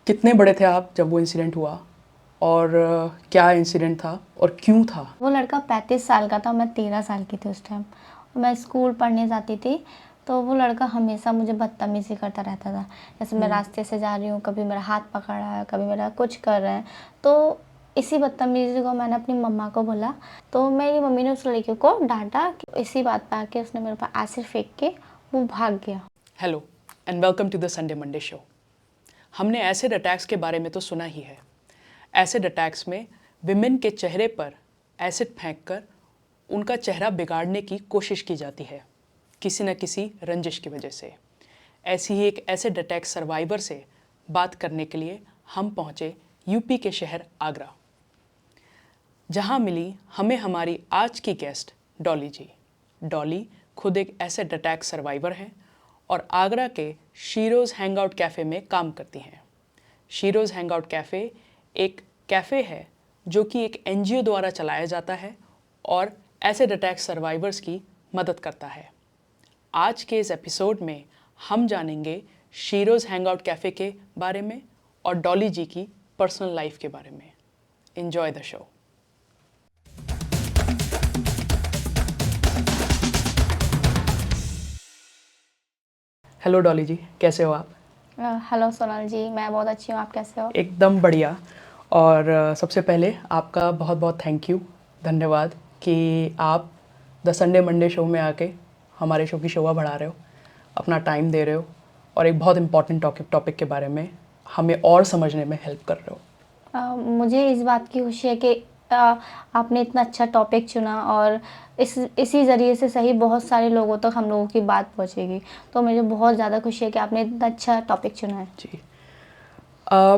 कितने बड़े थे आप जब वो इंसिडेंट हुआ और क्या इंसिडेंट था और क्यों था? वो लड़का 35 साल का था, मैं 13 साल की थी उस टाइम। मैं स्कूल पढ़ने जाती थी, तो वो लड़का हमेशा मुझे बदतमीज़ी करता रहता था। जैसे मैं रास्ते से जा रही हूँ, कभी मेरा हाथ पकड़ रहा है, कभी मेरा कुछ कर रहे हैं। तो इसी बदतमीज़ी को मैंने अपनी मम्मा को बोला, तो मेरी मम्मी ने उस लड़के को डाँटा कि इसी बात पे आके उसने मेरे ऊपर एसिड फेंक के वो भाग गया। Hello and welcome to the Sunday Monday show. हमने एसिड अटैक्स के बारे में तो सुना ही है। एसिड अटैक्स में विमेन के चेहरे पर एसिड फेंककर उनका चेहरा बिगाड़ने की कोशिश की जाती है, किसी न किसी रंजिश की वजह से। ऐसी ही एक एसिड अटैक सर्वाइवर से बात करने के लिए हम पहुंचे यूपी के शहर आगरा, जहां मिली हमें हमारी आज की गेस्ट डॉली जी। डॉली खुद एक एसिड अटैक सर्वाइवर हैं और आगरा के शीरोज़ हैंगआउट कैफ़े में काम करती हैं। शीरोज़ हैंगआउट कैफ़े एक कैफ़े है जो कि एक एनजीओ द्वारा चलाया जाता है और एसिड अटैक सर्वाइवर्स की मदद करता है। आज के इस एपिसोड में हम जानेंगे शीरोज़ हैंगआउट कैफ़े के बारे में और डॉली जी की पर्सनल लाइफ के बारे में। Enjoy the show. Hello Dolly ji, कैसे हो आप? हेलो सोनल जी, मैं बहुत अच्छी हूँ, आप कैसे हो? एकदम बढ़िया। और सबसे पहले आपका बहुत बहुत थैंक यू, धन्यवाद कि आप द संडे मंडे शो में आके हमारे शो की शोभा बढ़ा रहे हो, अपना टाइम दे रहे हो और एक बहुत इम्पॉर्टेंट टॉपिक के बारे में हमें और समझने में हेल्प कर रहे हो। मुझे इस बात की खुशी है कि आपने इतना अच्छा टॉपिक चुना और इसी ज़रिए से सही बहुत सारे लोगों तक हम लोगों की बात पहुंचेगी। तो मुझे बहुत ज़्यादा खुशी है कि आपने इतना अच्छा टॉपिक चुना है। जी। अ,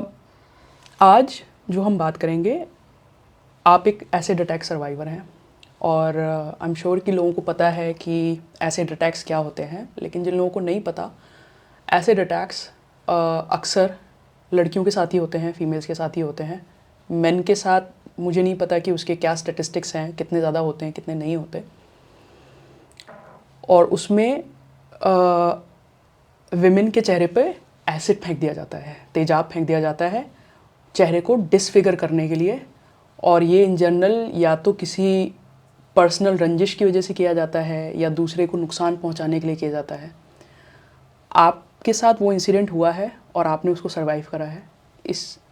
आज जो हम बात करेंगे, आप एक एसिड अटैक सर्वाइवर हैं और आई एम श्योर कि लोगों को पता है कि एसिड अटैक्स क्या होते हैं, लेकिन जिन लोगों को नहीं पता, एसिड अटैक्स अक्सर लड़कियों के साथ ही होते हैं, फीमेल्स के साथ ही होते हैं। मेन के साथ मुझे नहीं पता कि उसके क्या स्टेटिस्टिक्स हैं, कितने ज़्यादा होते हैं, कितने नहीं होते। और उसमें विमेन के चेहरे पे एसिड फेंक दिया जाता है, तेजाब फेंक दिया जाता है चेहरे को डिसफिगर करने के लिए। और ये इन जनरल या तो किसी पर्सनल रंजिश की वजह से किया जाता है या दूसरे को नुकसान पहुंचाने के लिए किया जाता है। आपके साथ वो इंसिडेंट हुआ है और आपने उसको सरवाइव करा है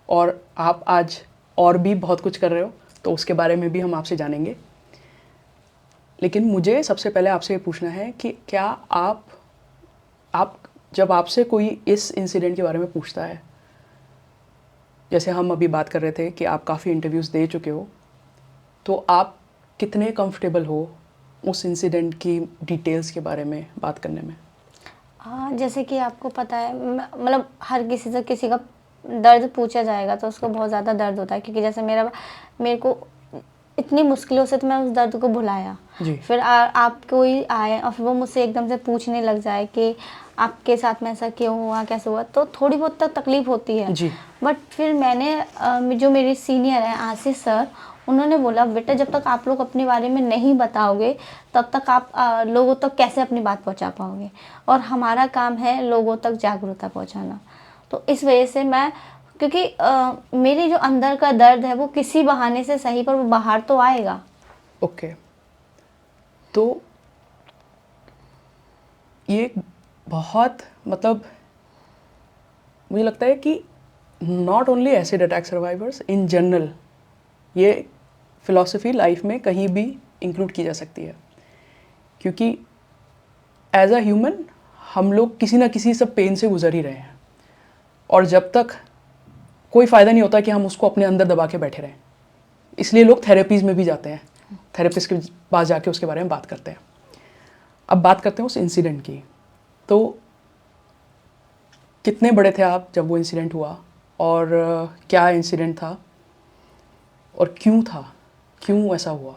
और आप आज और भी बहुत कुछ कर रहे हो, तो उसके बारे में भी हम आपसे जानेंगे। लेकिन मुझे सबसे पहले आपसे ये पूछना है कि क्या आप जब आपसे कोई इस इंसिडेंट के बारे में पूछता है, जैसे हम अभी बात कर रहे थे कि आप काफ़ी इंटरव्यूज़ दे चुके हो, तो आप कितने कंफर्टेबल हो उस इंसिडेंट की डिटेल्स के बारे में बात करने में? हाँ, जैसे कि आपको पता है, मतलब हर किसी से किसी का दर्द पूछा जाएगा तो उसको बहुत ज़्यादा दर्द होता है, क्योंकि जैसे मेरे को इतनी मुश्किलों से तो मैं उस दर्द को भुलाया। जी। फिर आप कोई आए और फिर वो मुझसे एकदम से पूछने लग जाए कि आपके साथ में ऐसा क्यों हुआ, कैसे हुआ, तो थोड़ी बहुत तक तकलीफ होती है। जी। बट फिर मैंने जो मेरे सीनियर हैं आशीष सर, उन्होंने बोला बेटा जब तक आप लोग अपने बारे में नहीं बताओगे तब तक आप लोगों तक कैसे अपनी बात पहुंचा पाओगे, और हमारा काम है लोगों तक जागरूकता पहुंचाना। तो इस वजह से मैं, क्योंकि मेरी जो अंदर का दर्द है वो किसी बहाने से सही पर वो बाहर तो आएगा। ओके। तो ये बहुत मतलब मुझे लगता है कि not only acid attack survivors, in general ये फ़िलॉसफी लाइफ में कहीं भी इंक्लूड की जा सकती है, क्योंकि एज अ ह्यूमन हम लोग किसी ना किसी सब पेन से गुजर ही रहे हैं और जब तक कोई फ़ायदा नहीं होता कि हम उसको अपने अंदर दबा के बैठे रहें। इसलिए लोग थेरेपीज़ में भी जाते हैं, थेरेपिस्ट के पास जाके उसके बारे में बात करते हैं। अब बात करते हैं उस इंसिडेंट की। तो कितने बड़े थे आप जब वो इंसिडेंट हुआ और क्या इंसिडेंट था और क्यों था, क्यों ऐसा हुआ?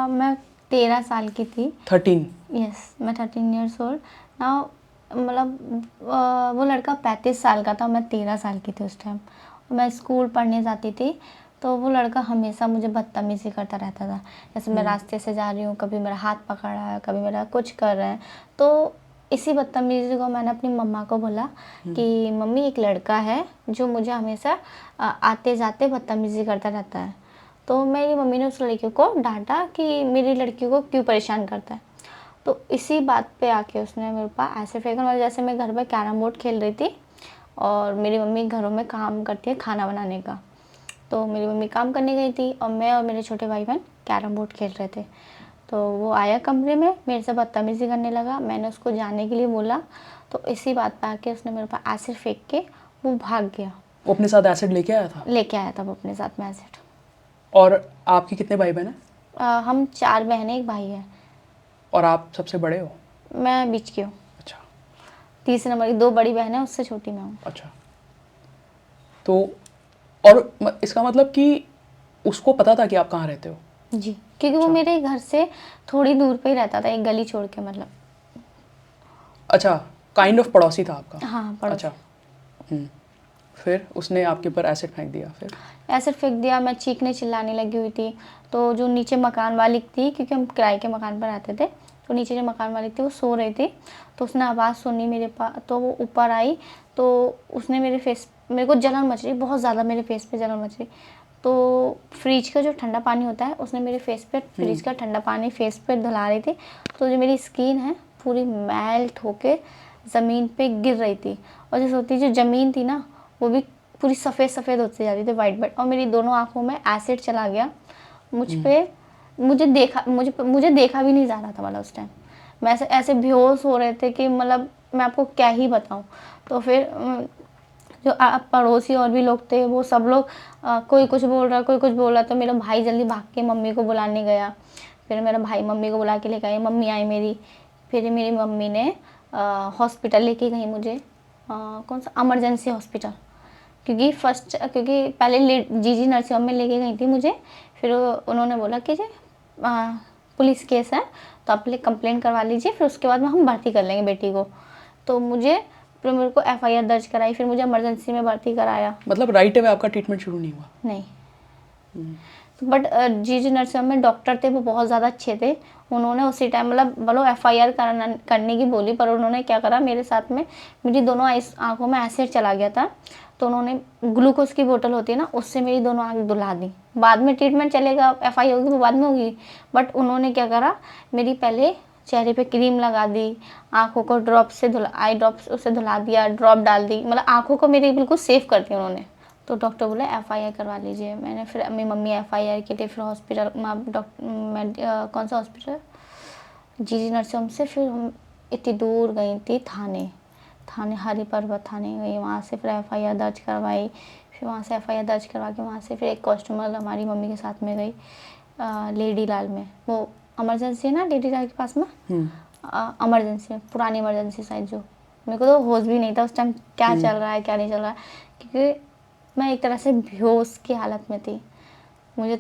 मैं 13 साल की थी। 13। यस, मैं 13 ईयर्स ओल्ड नाउ। मतलब वो लड़का 35 साल का था, मैं 13 साल की थी उस टाइम। मैं स्कूल पढ़ने जाती थी, तो वो लड़का हमेशा मुझे बदतमीज़ी करता रहता था। जैसे मैं रास्ते से जा रही हूँ, कभी मेरा हाथ पकड़ रहा है, कभी मेरा कुछ कर रहे हैं। तो इसी बदतमीजी को मैंने अपनी मम्मा को बोला कि मम्मी एक लड़का है जो मुझे हमेशा आते जाते बदतमीजी करता रहता है। तो मेरी मम्मी ने उस लड़के को डांटा कि मेरी लड़की को क्यों परेशान करता है। तो इसी बात पे आके उसने मेरे पास ऐसे फेंका, मतलब जैसे मैं घर पे कैरम बोर्ड खेल रही थी और मेरी मम्मी घरों में काम करती है खाना बनाने का। तो मेरी मम्मी काम करने गई थी और मैं और मेरे छोटे भाई बहन कैरम बोर्ड खेल रहे थे। तो वो आया कमरे में, मेरे से बदतमीज़ी करने लगा। मैंने उसको जाने के लिए बोला, तो इसी बात पे आके उसने मेरे पास एसिड फेंक के वो भाग गया। वो अपने साथ एसिड लेके आया था? लेके आया था वो अपने साथ में एसिड। और आपके कितने भाई बहन हैं? हम 4 बहनें, 1 भाई है। और आप सबसे बड़े हो? मैं बीच की हूँ, अच्छा। तीसरे नंबर की। 2 बड़ी बहनें, उससे छोटी मैं हूँ। अच्छा। तो और इसका मतलब कि उसको पता था कि आप कहाँ रहते हो? जी, क्योंकि वो मेरे घर से थोड़ी दूर पे ही रहता था, एक गली छोड़ के, मतलब। अच्छा, काइंड ऑफ पड़ोसी था आपका? हाँ, पड़ोसी। अच्छा। फिर उसने आपके ऊपर एसिड फेंक दिया? फिर एसिड फेंक दिया, मैं चीखने चिल्लाने लगी हुई थी। तो जो नीचे मकान मालिक थी, क्योंकि हम किराए के मकान पर रहते थे, तो नीचे जो मकान मालिक थी वो सो रही थी। तो उसने आवाज़ सुनी मेरे पास, तो वो ऊपर आई। तो उसने मेरे को जलन मच रही बहुत ज़्यादा, मेरे फेस पे जलन मच रही। तो फ्रिज का जो ठंडा पानी होता है, उसने मेरे फेस पे, फ्रिज का ठंडा पानी फेस पे धुला रही थी। तो जो मेरी स्किन है पूरी मेल्ट होके ज़मीन पे गिर रही थी। और जैसे होती जो ज़मीन थी ना, वो भी पूरी सफ़ेद सफ़ेद होती जा रही थी, वाइट वाइट। और मेरी दोनों आँखों में एसिड चला गया। मुझे देखा भी नहीं जा रहा था, मतलब उस टाइम मैं ऐसे बेहोश हो रहे थे कि मतलब मैं आपको क्या ही बताऊं। तो फिर जो पड़ोसी और भी लोग थे, वो सब लोग कोई कुछ बोल रहा, कोई कुछ बोल रहा। तो मेरा भाई जल्दी भाग के मम्मी को बुलाने गया। फिर मेरा भाई मम्मी को बुला के लेकर आई, मम्मी आई मेरी। फिर मेरी मम्मी ने हॉस्पिटल लेके गई मुझे, कौन सा, इमरजेंसी हॉस्पिटल। क्योंकि पहले जीजी नर्सिंग होम में लेके गई थी मुझे। फिर उन्होंने बोला कि पुलिस केस है तो आप कंप्लेंट करवा लीजिए, फिर उसके बाद में हम भर्ती कर लेंगे बेटी को। तो फिर मेरे को एफआईआर दर्ज कराई, फिर मुझे इमरजेंसी में भर्ती कराया। मतलब राइट अवे आपका ट्रीटमेंट शुरू नहीं हुआ? नहीं। बट जीजी नर्सिंग होम में डॉक्टर थे, वो बहुत ज़्यादा अच्छे थे। उन्होंने उसी टाइम, मतलब बोलो एफआईआर करने की बोली, पर उन्होंने क्या करा, मेरे साथ में मेरी दोनों आँखों में एसिड चला गया था। तो उन्होंने ग्लूकोज की बोतल होती है ना, उससे मेरी दोनों आँख धुला दी। बाद में ट्रीटमेंट चलेगा, एफआई होगी वो बाद में होगी। बट उन्होंने क्या करा, मेरी पहले चेहरे पे क्रीम लगा दी, आँखों को आई ड्रॉप्स उससे धुला दिया, ड्रॉप डाल दी, मतलब आँखों को मेरी बिल्कुल सेफ कर दिया उन्होंने। तो डॉक्टर बोला एफआईआर करवा लीजिए। मैंने फिर मेरी मम्मी एफआईआर के लिए फिर हॉस्पिटल, कौन सा हॉस्पिटल, जीजी नर्सिंग होम से फिर हम इतनी दूर गई थी, थाने हरि पर्वत थाने गई। वहाँ से फिर एफआईआर दर्ज करवाई। फिर वहाँ से एफआईआर दर्ज करवा के वहाँ से फिर एक कस्टमर हमारी मम्मी के साथ में गई, लेडी लाल में। वो इमरजेंसी है ना लेडी लाल के पास में, इमरजेंसी में, पुरानी इमरजेंसी साइड जो। मेरे को तो होश भी नहीं था उस टाइम क्या चल रहा है क्या नहीं चल रहा है, क्योंकि मैं एक तरह से बेहोश की हालत में थी। मुझे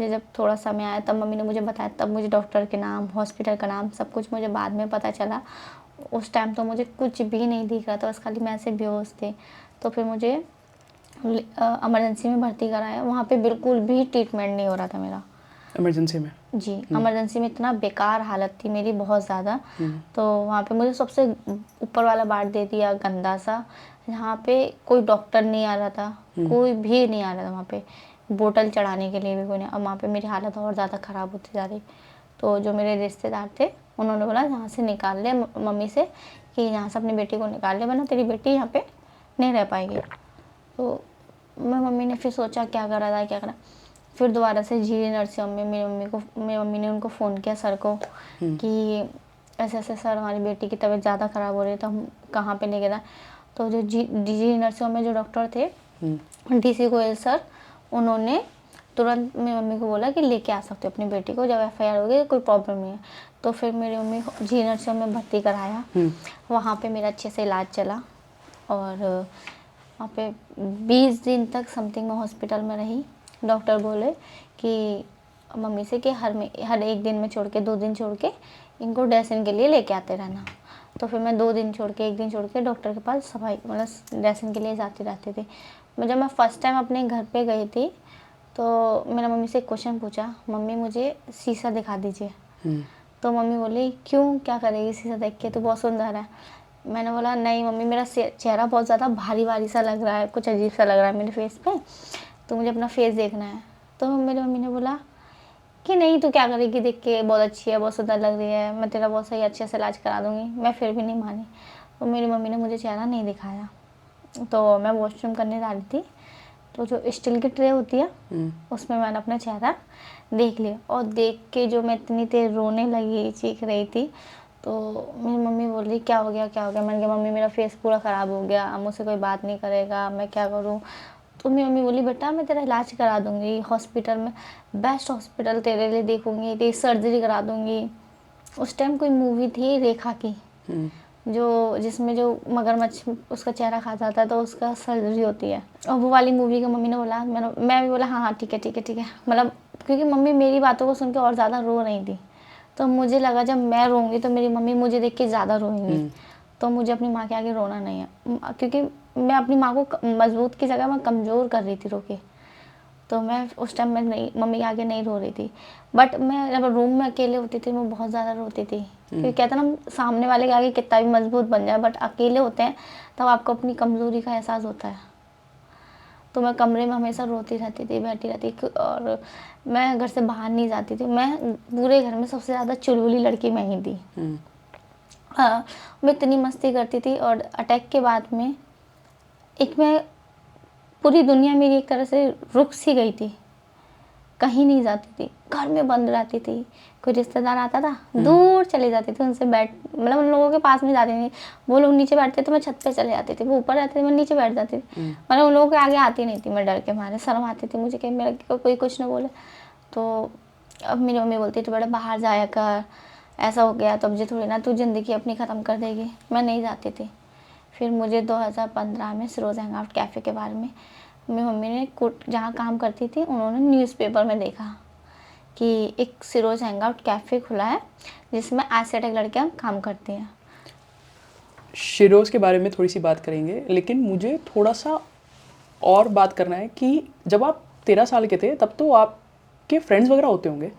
जब थोड़ा समय आया तब मम्मी ने मुझे बताया, तब मुझे डॉक्टर के नाम, हॉस्पिटल का नाम, सब कुछ मुझे बाद में पता चला। उस टाइम तो मुझे कुछ भी नहीं दिख रहा था, बस खाली मैं ऐसे बेहोश थी। तो फिर मुझे इमरजेंसी में भर्ती कराया। वहाँ पे बिल्कुल भी ट्रीटमेंट नहीं हो रहा था मेरा। इमरजेंसी में? जी, इमरजेंसी में इतना बेकार हालत थी मेरी, बहुत ज़्यादा। तो वहाँ पे मुझे सबसे ऊपर वाला वार्ड दे दिया, गंदा सा, जहाँ पे कोई डॉक्टर नहीं आ रहा था, कोई भी नहीं आ रहा था वहाँ पे, बोतल चढ़ाने के लिए भी कोई नहीं। और वहाँ पे मेरी हालत और ज़्यादा ख़राब होती जा रही। तो जो मेरे रिश्तेदार थे उन्होंने बोला यहाँ से निकाल ले मम्मी से, कि यहाँ से अपनी बेटी को निकाल ले, वरना तेरी बेटी यहाँ पे नहीं रह पाएगी। तो मम्मी ने फिर सोचा क्या करा। फिर दोबारा से जीजी नर्सिंग होम में मेरी मम्मी ने उनको फ़ोन किया, सर को, कि ऐसे ऐसे सर हमारी बेटी की तबीयत ज़्यादा ख़राब हो रही है, तो हम कहाँ पे लेके जाएं। तो जो जीजी नर्सिंग होम में जो डॉक्टर थे, डीसी गोयल सर, उन्होंने तुरंत मेरी मम्मी को बोला कि लेके आ सकते हो अपनी बेटी को, जब एफआईआर होगी कोई प्रॉब्लम नहीं है। तो फिर मेरी मम्मी जी नर्सिंग में भर्ती कराया। वहाँ पे मेरा अच्छे से इलाज चला और वहाँ पे 20 दिन तक समथिंग मैं हॉस्पिटल में रही। डॉक्टर बोले कि मम्मी से कि हर एक दिन में छोड़ के 2 दिन छोड़ के इनको ड्रेसिंग के लिए लेके आते रहना। तो फिर मैं 2 दिन छोड़ के 1 दिन छोड़ के डॉक्टर के पास सफाई, मतलब ड्रेसिंग के लिए जाती रहती थी। जब मैं फ़र्स्ट टाइम अपने घर पे गई थी तो मेरा मम्मी से एक क्वेश्चन पूछा, मम्मी मुझे शीशा दिखा दीजिए। तो मम्मी बोली क्यों, क्या करेगी इसी से देख के, तू बहुत सुंदर है। मैंने बोला नहीं मम्मी, मेरा चेहरा बहुत ज़्यादा भारी भारी सा लग रहा है, कुछ अजीब सा लग रहा है मेरे फेस पे, तो मुझे अपना फेस देखना है। तो मेरी मम्मी ने बोला कि नहीं तू क्या करेगी देख के, बहुत अच्छी है, बहुत सुंदर लग रही है, मैं तेरा बहुत सही अच्छे से इलाज करा दूँगी। मैं फिर भी नहीं मानी, तो मेरी मम्मी ने मुझे चेहरा नहीं दिखाया। तो मैं वॉशरूम करने जा रही थी, तो जो स्टील की ट्रे होती है उसमें मैंने अपना चेहरा देख लिया, और देख के जो मैं इतनी देर रोने लगी, चीख रही थी। तो मेरी मम्मी बोल रही क्या हो गया क्या हो गया। मैंने कहा मम्मी मेरा फेस पूरा ख़राब हो गया, अब मुझसे कोई बात नहीं करेगा, मैं क्या करूँ। तो मेरी मम्मी बोली बेटा मैं तेरा इलाज करा दूँगी हॉस्पिटल में, बेस्ट हॉस्पिटल तेरे लिए देखूँगी, तेरी सर्जरी करा दूँगी। उस टाइम कोई मूवी थी रेखा की, जो जिसमें जो मगरमच्छ उसका चेहरा खा जाता है तो उसका सर्जरी होती है, और वो वाली मूवी का मम्मी ने बोला। मैं भी बोला हाँ हाँ ठीक है ठीक है ठीक है, मतलब क्योंकि मम्मी मेरी बातों को सुन के और ज़्यादा रो रही थी। तो मुझे लगा जब मैं रोऊंगी तो मेरी मम्मी मुझे देख के ज़्यादा रोएंगी, तो मुझे अपनी माँ के आगे रोना नहीं है, क्योंकि मैं अपनी माँ को मजबूत की जगह मैं कमज़ोर कर रही थी रो के। तो मैं उस टाइम में नहीं, मम्मी के आगे नहीं रो रही थी। बट मैं जब रूम में अकेले होती थी मैं बहुत ज़्यादा रोती थी, क्योंकि कहते हैं ना सामने वाले के आगे कितना भी मजबूत बन जाए, बट अकेले होते हैं तब आपको अपनी कमज़ोरी का एहसास होता है। तो मैं कमरे में हमेशा रोती रहती थी, बैठी रहती थी, और मैं घर से बाहर नहीं जाती थी। मैं पूरे घर में सबसे ज़्यादा चुलबुली लड़की मैं ही थी। हाँ, मैं इतनी मस्ती करती थी, और अटैक के बाद में एक मैं पूरी दुनिया मेरी एक तरह से रुक सी गई थी, कहीं नहीं जाती थी, घर में बंद रहती थी। कोई रिश्तेदार आता था दूर चली जाती थी, उनसे बैठ मतलब उन लोगों के पास में जाती नहीं, वो लोग नीचे बैठते तो मैं छत पे चले जाती थी, वो ऊपर रहते थे मैं नीचे बैठ जाती थी। मतलब उन लोगों के आगे आती नहीं थी मैं, डर के मारे शर्म आती थी मुझे कि मेरा कोई कुछ ना बोले। तो अब मेरी मम्मी बोलती थी बेटा बाहर जाया कर, ऐसा हो गया तो अब जी थोड़ी ना तू ज़िंदगी अपनी ख़त्म कर देगी। मैं नहीं जाती थी। फिर मुझे 2015 में सरोज हैंग आउट कैफ़े के बारे में मेरी मम्मी ने जहाँ काम करती थी उन्होंने न्यूज़पेपर में देखा कि एक सरोज हैंग आउट कैफ़े खुला है जिसमें एस्थेटिक लड़कियाँ काम करती हैं। शिरोज़ के बारे में थोड़ी सी बात करेंगे, लेकिन मुझे थोड़ा सा और बात करना है कि जब आप 13 साल के थे तब तो आपके फ्रेंड्स वगैरह होते होंगे,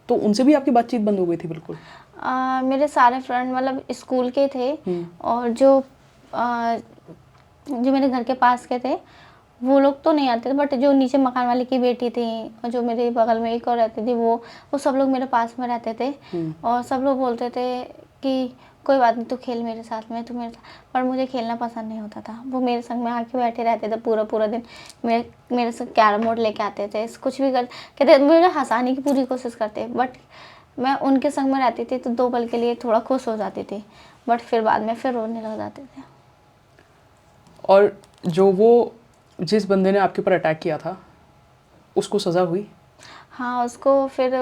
तो उनसे भी आपकी बातचीत बंद हो गई थी बिल्कुल? मेरे सारे फ्रेंड मतलब स्कूल के थे, और जो मेरे घर के पास के थे वो लोग तो नहीं आते थे, बट जो नीचे मकान वाले की बेटी थी और जो मेरे बगल में एक और रहती थी वो सब लोग मेरे पास में रहते थे। और सब लोग बोलते थे कि कोई बात नहीं तू खेल मेरे साथ में, तू मेरे साथ। पर मुझे खेलना पसंद नहीं होता था। वो मेरे संग में आके बैठे रहते थे पूरा पूरा दिन, मेरे से कैरम बोर्ड लेके आते थे, कुछ भी कहते मुझे हंसाने की पूरी कोशिश करते, बट मैं उनके संग में रहती थी तो 2 पल के लिए थोड़ा खुश हो जाती थी, बट फिर बाद में फिर रोने लग जाते थे। और जो वो जिस बंदे ने आपके ऊपर अटैक किया था उसको सज़ा हुई? हाँ, उसको फिर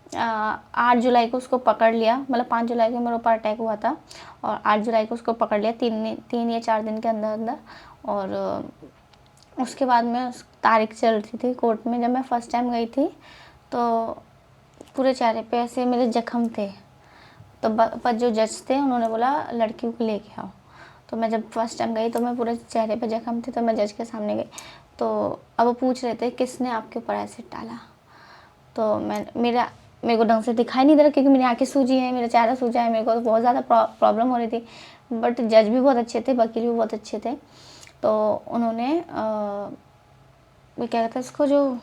8 जुलाई को उसको पकड़ लिया, मतलब 5 जुलाई को मेरे ऊपर अटैक हुआ था और 8 जुलाई को उसको पकड़ लिया 3 या 4 दिन के अंदर अंदर। और उसके बाद में तारीख चल रही थी कोर्ट में। जब मैं फ़र्स्ट टाइम गई थी तो पूरे चेहरे पे ऐसे मेरे जख्म थे, तो पर जो जज थे उन्होंने बोला लड़कियों को लेके आओ। तो मैं जब फर्स्ट टाइम गई तो मैं पूरे चेहरे पे जख्म थे, तो मैं जज के सामने गई। तो अब वो पूछ रहे थे किसने आपके ऊपर एसिड डाला। तो मेरे को ढंग से दिखाई नहीं दे रहा क्योंकि मेरी आंखें सूजी हैं, मेरा चेहरा सूजा है, मेरे को तो बहुत ज़्यादा प्रॉब्लम हो रही थी। बट जज भी बहुत अच्छे थे, वकील भी बहुत अच्छे थे। तो उन्होंने क्या कहते हैं उसको, जो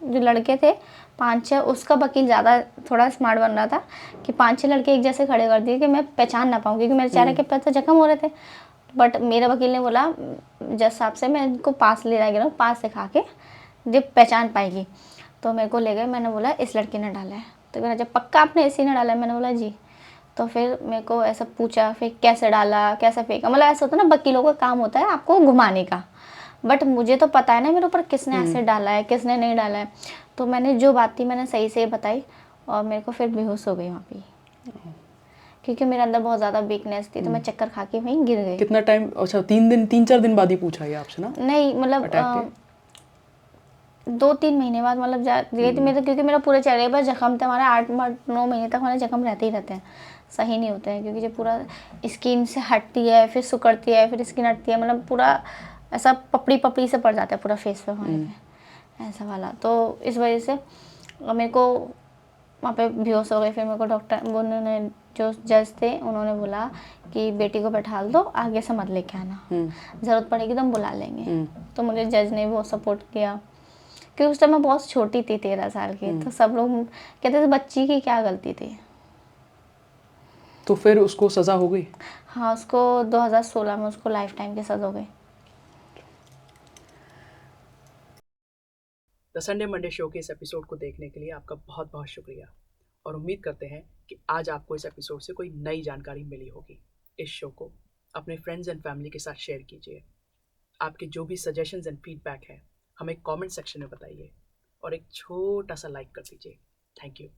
लड़के थे 5-6, उसका वकील ज़्यादा थोड़ा स्मार्ट बन रहा था कि 5-6 लड़के एक जैसे खड़े कर दिए कि मैं पहचान ना पाऊँ, क्योंकि मेरे चेहरे के पे तो जख्म हो रहे थे। बट मेरे वकील ने बोला जज साहब से मैं इनको पास ले जाएगी ना, पास दिखा के जब पहचान पाएगी। तो मेरे को ले गए, मैंने बोला इस लड़की ने डाला है। तो मेरा जब पक्का आपने इसी ने डाला है, मैंने बोला जी। तो फिर मेरे को ऐसा पूछा फिर कैसे डाला कैसे फेंका, मतलब ऐसा होता है ना वकीलों का काम होता है आपको घुमाने का, बट मुझे तो पता है ना मेरे ऊपर किसने एसिड डाला है किसने नहीं डाला है। तो मैंने जो बात थी मैंने सही से बताई और मेरे को फिर बेहोश हो गई वहाँ पे, क्योंकि मेरे अंदर बहुत ज़्यादा वीकनेस थी। तो मैं चक्कर खा के वहीं गिर गई। कितना टाइम? अच्छा 3-4 दिन बाद ही पूछा ये आपसे ना? नहीं मतलब 2-3 महीने बाद, मतलब गई थी मेरे, क्योंकि मेरा पूरे चेहरे पर जख्म थे। हमारे 8-9 महीने तक हमारे जख्म रहते ही रहते हैं, सही नहीं होते हैं, क्योंकि जब पूरा स्किन से हटती है फिर सुकड़ती है फिर स्किन हटती है, मतलब पूरा ऐसा पपड़ी पपड़ी से पड़ जाता है पूरा फेस पे हमारे पे, ऐसा वाला। तो इस वजह से मेरे को वहाँ पे बेहोश हो गई। फिर मेरे को डॉक्टर वो उन्होंने जो जज थे उन्होंने बोला कि बेटी को बैठा दो, आगे से मत लेके आना, ज़रूरत पड़ेगी तो हम बुला लेंगे। तो मुझे जज ने बहुत सपोर्ट किया, क्योंकि उस टाइम मैं बहुत छोटी थी, 13 साल की। तो सब लोग कहते थे बच्ची की क्या गलती थी। तो फिर उसको सज़ा हो गई? हाँ, उसको 2016 में उसको लाइफ टाइम की सज़ा हो गई। द संडे मंडे शो के इस एपिसोड को देखने के लिए आपका बहुत बहुत शुक्रिया, और उम्मीद करते हैं कि आज आपको इस एपिसोड से कोई नई जानकारी मिली होगी। इस शो को अपने फ्रेंड्स एंड फैमिली के साथ शेयर कीजिए। आपके जो भी सजेशंस एंड फीडबैक है हमें कमेंट सेक्शन में बताइए, और एक छोटा सा लाइक कर दीजिए। Thank you.